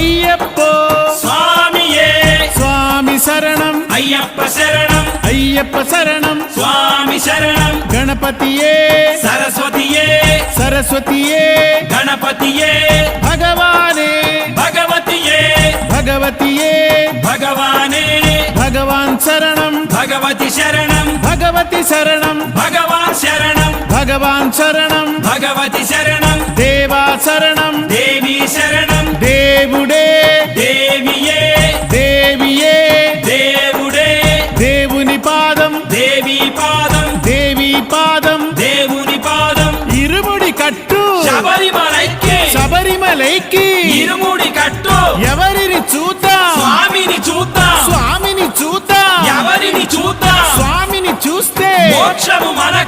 అయ్యప్పో స్వామియే స్వామి శరణం అయ్యప్ప శరణం అయ్యప్ప శరణం స్వామి శరణం గణపతియే సరస్వతియే సరస్వతియే గణపతియే భగవానే భగవతియే భగవతియే భగవానే భగవాన్ శరణం భగవతి శరణం భగవతి శరణం భగవాన్ శరణం భగవాన్ శరణం భగవతి శరణం దేవా శరణం దేవి శరణం దేవుడే దేవియే దేవియే దేవుడే దేవుని పాదం దేవి పాదం దేవి పాదం దేవుని పాదం ఇరుముడి కట్టు శబరిమలైకి శబరిమలైకి ఇరుముడి కట్టు ఎవరిని చూద్దాం స్వామిని చూద్దాం స్వామిని చూద్దాం ఎవరిని చూద్దాం స్వామిని చూస్తే మోక్షము మనకు